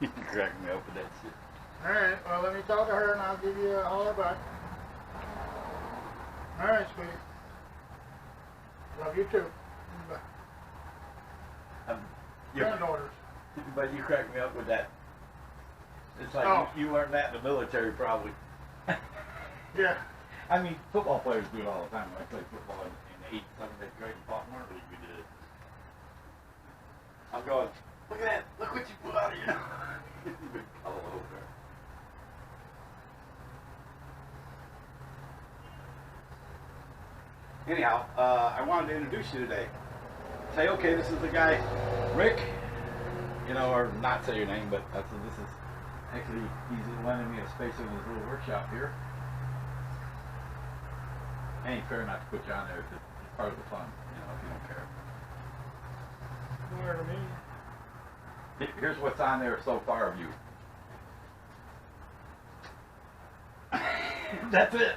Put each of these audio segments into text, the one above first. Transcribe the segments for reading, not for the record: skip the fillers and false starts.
You crack me up with that shit. Alright, well let me talk to her and I'll give you a holler back. Alright, sweetie. Love you too. Bye. Granddaughters. But you crack me up with that. It's like you learned that in the military, probably. Yeah. I mean, football players do it all the time. When I played football in the 8th, 7th, 8th grade in Baltimore League, we did it. I'm going, look at that. Look what you put out of you. Big all over. Anyhow, I wanted to introduce you today. Say, okay, this is the guy, Rick. You know, or not say your name, but this is actually, he's lending me a space in his little workshop here. Ain't fair not to put you on there. It's part of the fun, you know, if you don't care. More to me. Here's what's on there so far of you. That's it.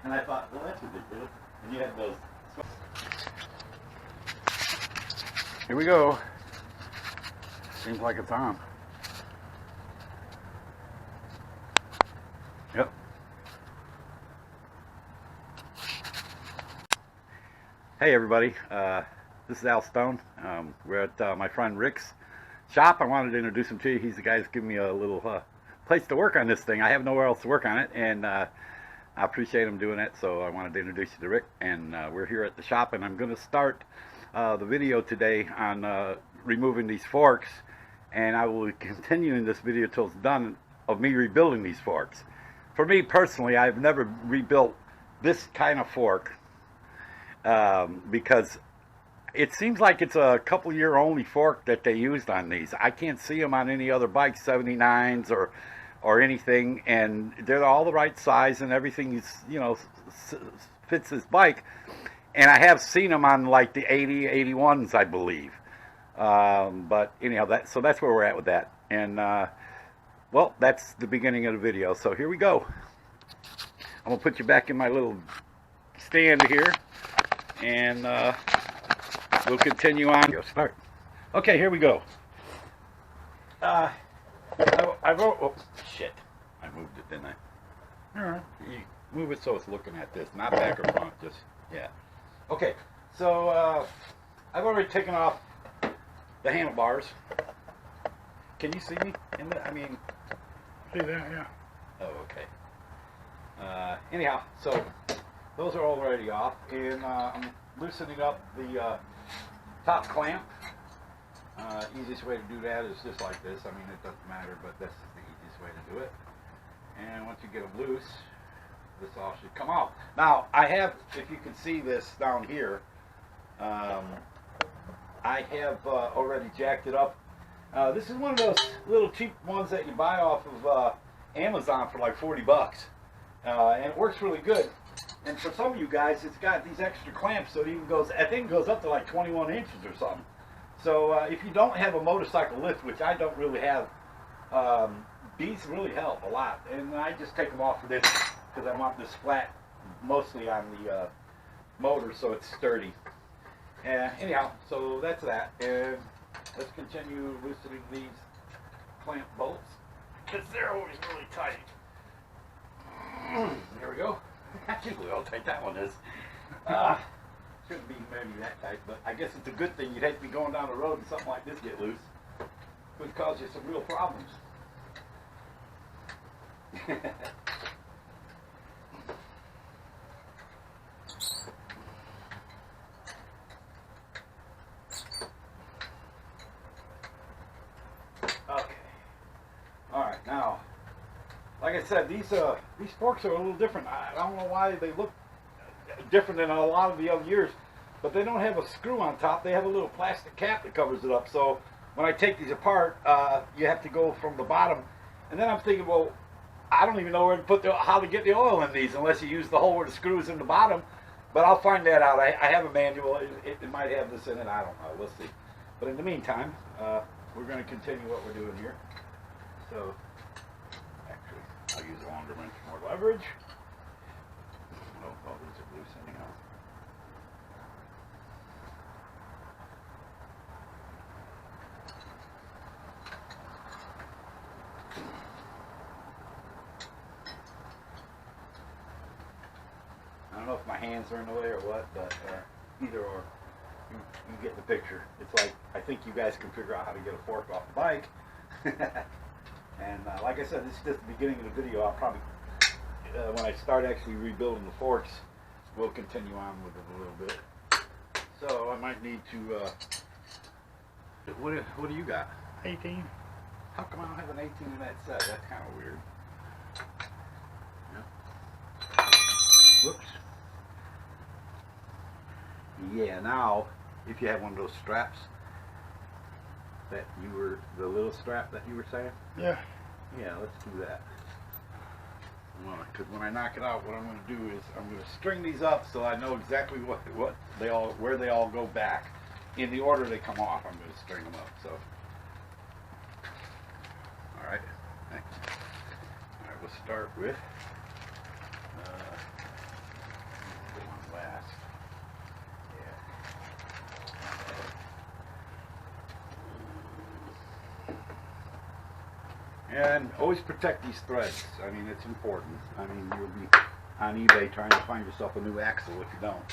And I thought, well, that's ridiculous. And you had those. Here we go. Seems like it's on. Yep. Hey everybody, this is Al Stone. We're at my friend Rick's shop. I wanted to introduce him to you. He's the guy who's giving me a little place to work on this thing. I have nowhere else to work on it, and I appreciate him doing it, so I wanted to introduce you to Rick. And we're here at the shop, and I'm going to start the video today on removing these forks, and I will continue in this video till it's done of me rebuilding these forks. For me personally, I've never rebuilt this kind of fork because it seems like it's a couple year only fork that they used on these. I can't see them on any other bikes, 79s or anything, and they're all the right size and everything is, you know, fits this bike. And I have seen them on like the 80, 81s, I believe. But anyhow, so that's where we're at with that. And well, that's the beginning of the video. So here we go. I'm gonna put you back in my little stand here, and we'll continue on. Start. Okay, here we go. I wrote. Oh shit! I moved it, didn't I? All right. You move it so it's looking at this, not back or front. Just yeah. Okay. So I've already taken off the handlebars. Can you see me? I mean, See that? Yeah. oh, okay. Anyhow, so those are already off, and I'm loosening up the top clamp. Easiest way to do that is just like this. I mean, it doesn't matter, but this is the easiest way to do it. And once you get them loose, this all should come out. Now, I have, if you can see this down here, I have already jacked it up. This is one of those little cheap ones that you buy off of Amazon for like 40 bucks. And it works really good. And for some of you guys, it's got these extra clamps, so it even goes, I think it goes up to like 21 inches or something. So if you don't have a motorcycle lift, which I don't really have, these really help a lot. And I just take them off of this because I want this flat mostly on the motor so it's sturdy. Anyhow, so that's that. And let's continue loosening these clamp bolts because they're always really tight. There we go. That's usually how tight that one is. Shouldn't be maybe that tight, but I guess it's a good thing. You'd hate to be going down the road and something like this get loose. It would cause you some real problems. Okay. All right. Now, like I said, these forks are a little different. I don't know why they look different than a lot of the other years, but they don't have a screw on top. They have a little plastic cap that covers it up. So when I take these apart, you have to go from the bottom. And then I'm thinking, well, I don't even know where to put how to get the oil in these unless you use the hole where the screw is in the bottom. But I'll find that out. I have a manual. It might have this in it. I don't know. We'll see. But in the meantime, we're going to continue what we're doing here. So actually, I'll use a longer wrench for more leverage. Oh, these are loose anyhow. know if my hands are in the way or what, but either or. You get the picture. It's like, I think you guys can figure out how to get a fork off the bike. And like I said, this is just the beginning of the video. I'll probably, when I start actually rebuilding the forks, we'll continue on with it a little bit. So I might need to, what do you got? 18. How come I don't have an 18 in that set? That's kind of weird. Yeah. Whoops. Yeah, now, if you have one of those straps that the little strap that you were saying? Yeah. Yeah, let's do that. Because when I knock it out, what I'm going to do is I'm going to string these up so I know exactly where they all go back. In the order they come off, I'm going to string them up. So, all right. Thanks. All right, we'll start with the one last. And always protect these threads. I mean, it's important. I mean, you'll be on eBay trying to find yourself a new axle if you don't.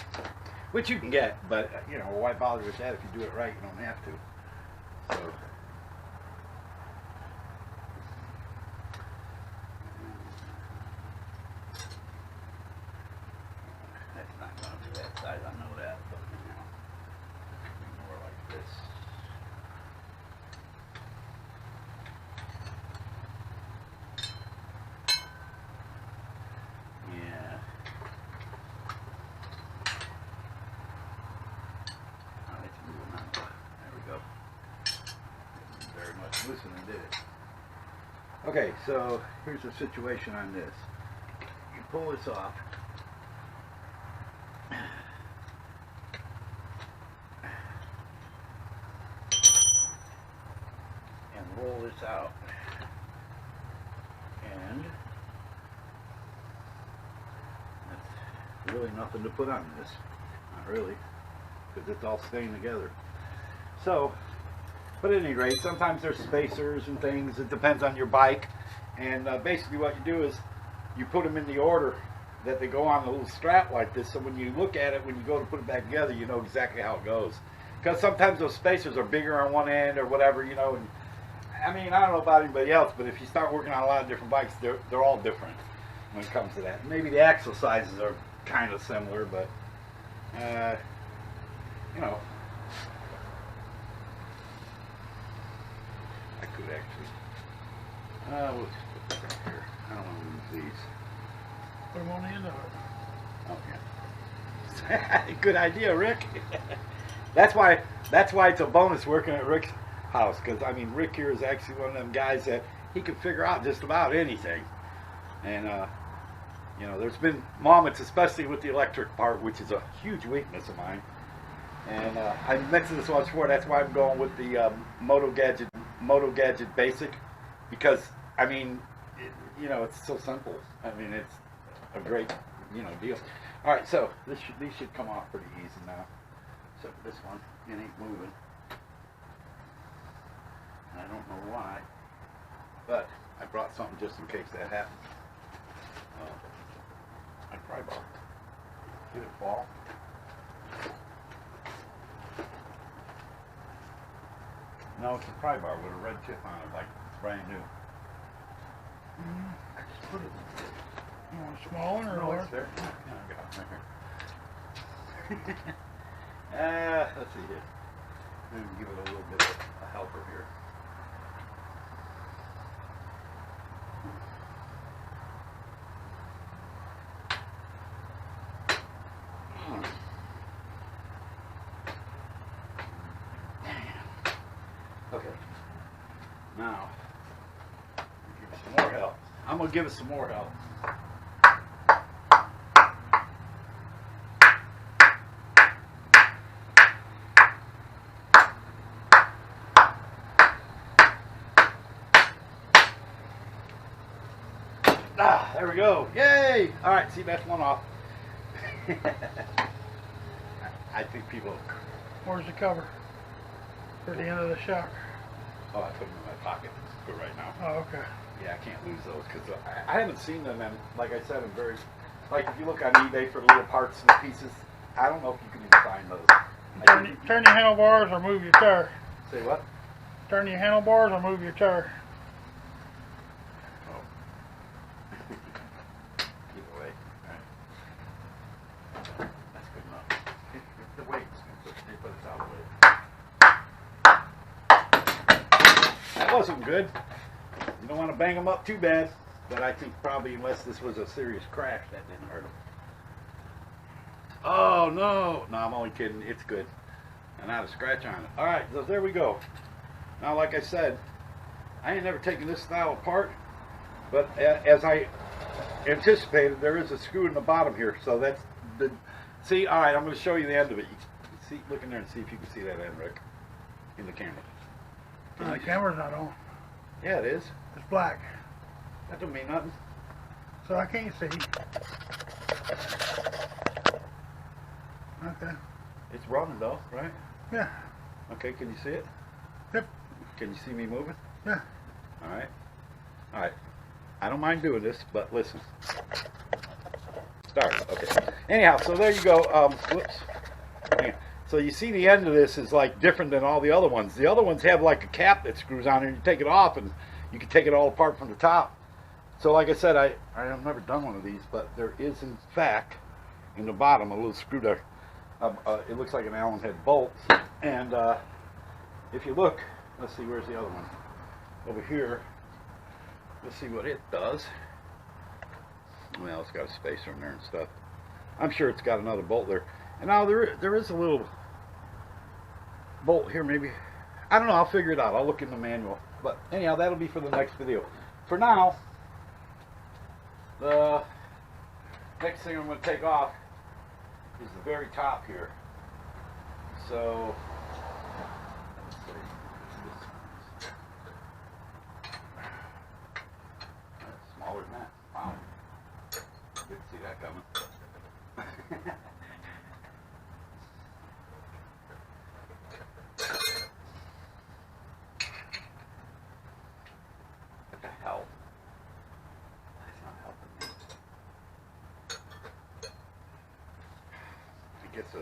Which you can get, but, you know, why bother with that if you do it right? You don't have to. So, that's not going to be that size, I know that, but, you know, more like this. Loosening, did it? Okay, so here's the situation on this. You pull this off. And roll this out. And that's really nothing to put on this. Not really. Because it's all staying together. So, but at any rate, sometimes there's spacers and things. It depends on your bike. And basically what you do is you put them in the order that they go on a little strap like this. So when you look at it, when you go to put it back together, you know exactly how it goes. Because sometimes those spacers are bigger on one end or whatever, you know. And I mean, I don't know about anybody else, but if you start working on a lot of different bikes, they're all different when it comes to that. Maybe the axle sizes are kind of similar, but, you know. I could actually, we'll just put that right here. I don't want to lose these. Put them on the end of it. Okay. Good idea, Rick. That's why it's a bonus working at Rick's house, because I mean, Rick here is actually one of them guys that he can figure out just about anything. And you know, there's been moments, especially with the electric part, which is a huge weakness of mine. And I mentioned this once before. That's why I'm going with the Moto Gadget Basic, because I mean, you know, it's so simple. I mean, it's a great, you know, deal. All right, so these should come off pretty easy now. Except for this one, it ain't moving. I don't know why, but I brought something just in case that happens. My pry bar. Did it fall? No, it's a pry bar with a red tip on it, like brand new. I just put it. You want a small one or No, large? it's there. Yeah, I got it right here. Let's see here. Let me give it a little bit of a helper here. Okay. Now, give it some more help. I'm going to give it some more help. Ah, there we go. Yay! All right, see, that's one off. I think people... Where's the cover? For the end of the shock. Oh, I put them in my pocket for right now. Oh, okay. Yeah, I can't lose those because I haven't seen them, and like I said, I'm very Like if you look on eBay for little parts and pieces, I don't know if you can even find those. Turn your handlebars or move your tire. Say what? Turn your handlebars or move your tire. Oh. Either way. All right. That's good enough. If the weights, they put us out of the way. That wasn't good. You don't want to bang them up too bad, but I think probably unless this was a serious crash, that didn't hurt them. Oh no! No, I'm only kidding. It's good. And not a scratch on it. All right, so there we go. Now, like I said, I ain't never taken this style apart, but as I anticipated, there is a screw in the bottom here. So that's the. See, all right, I'm going to show you the end of it. You see, look in there and see if you can see that end, Rick, in the camera. The camera's not on. Yeah, it is. It's black. That don't mean nothing. So I can't see. Okay. It's running though, right? Yeah. Okay, can you see it? Yep. Can you see me moving? Yeah. All right. All right. I don't mind doing this, but listen. Start. Okay. Anyhow, so there you go. Whoops. Hang on. So you see the end of this is like different than all the other ones. The other ones have like a cap that screws on and you take it off and you can take it all apart from the top. So like I said, I've never done one of these, but there is in fact in the bottom a little screw there. It looks like an Allen head bolt, and if you look, let's see, where's the other one? Over here. Let's see what it does. Well, it's got a spacer in there and stuff. I'm sure it's got another bolt there. And now there is a little bolt here, maybe. I don't know. I'll figure it out. I'll look in the manual. But anyhow, that'll be for the next video. For now, the next thing I'm going to take off is the very top here. So let's see. That's smaller than that. Wow. Didn't see that coming. What the hell? That's not helping me. It gets a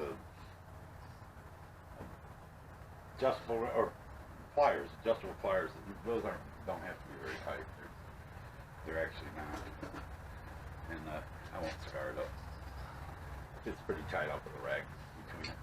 adjustable or pliers, adjustable pliers. Those don't have to be very tight. They're actually not, and I won't scar it up. It's pretty tight up with a rag between it.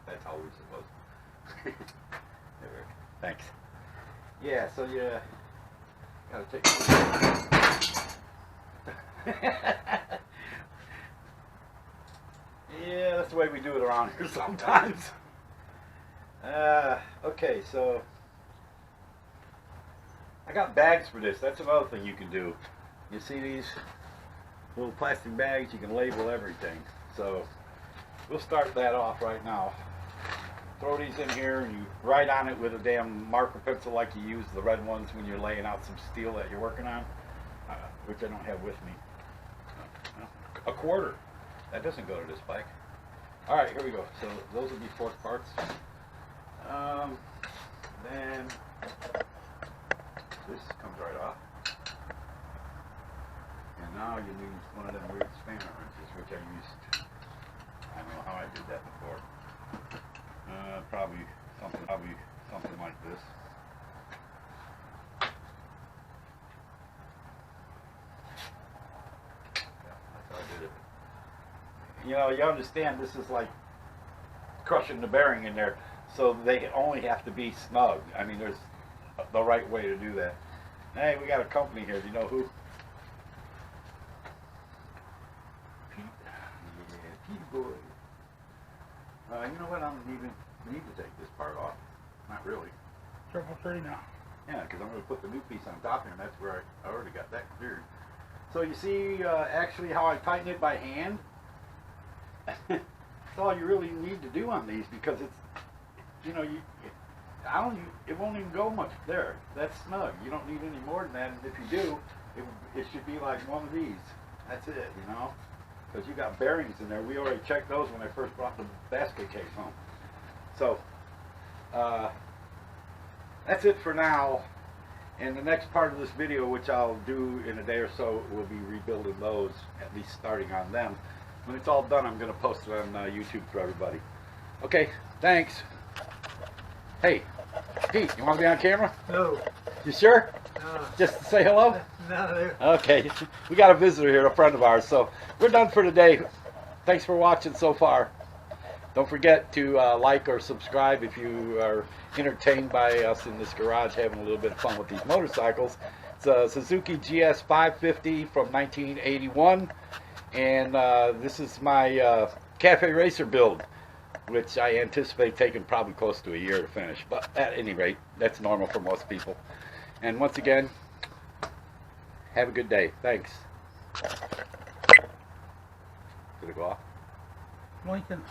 That's always it was. There, thanks. Yeah, so you gotta take. Yeah, that's the way we do it around here sometimes. Okay, so I got bags for this. That's another thing you can do. You see these little plastic bags? You can label everything. So we'll start that off right now. Throw these in here and you write on it with a damn marker pencil like you use the red ones when you're laying out some steel that you're working on, which I don't have with me. A quarter. That doesn't go to this bike. Alright, here we go. So those will be forked parts. Then this comes right off. And now you need one of them weird spanner wrenches, which I used. I don't know how I did that before. Probably something like this. Yeah, that's how I did it. You know, you understand this is like crushing the bearing in there, so they only have to be snug. I mean, there's the right way to do that. Hey, we got a company here. Do you know who? Pete. Yeah, Pete boy. You know what? I don't even need to take this part off. Not really. Triple three now. Yeah, because I'm going to put the new piece on top here, and that's where I already got that cleared. So you see actually how I tighten it by hand? That's all you really need to do on these, because you know, it won't even go much there. That's snug. You don't need any more than that. And if you do, it should be like one of these. That's it, you know, because you got bearings in there. We already checked those when I first brought the basket case home. So, that's it for now. And the next part of this video, which I'll do in a day or so, will be rebuilding those, at least starting on them. When it's all done, I'm going to post it on YouTube for everybody. Okay, thanks. Hey, Pete, you want to be on camera? No. You sure? No. Just to say hello? No. Okay, we got a visitor here, a friend of ours, so we're done for today. Thanks for watching so far. Don't forget to like or subscribe if you are entertained by us in this garage having a little bit of fun with these motorcycles. It's a Suzuki GS550 from 1981, and this is my Cafe Racer build, which I anticipate taking probably close to a year to finish. But at any rate, that's normal for most people. And once again, have a good day. Thanks. Did it go off? Lincoln.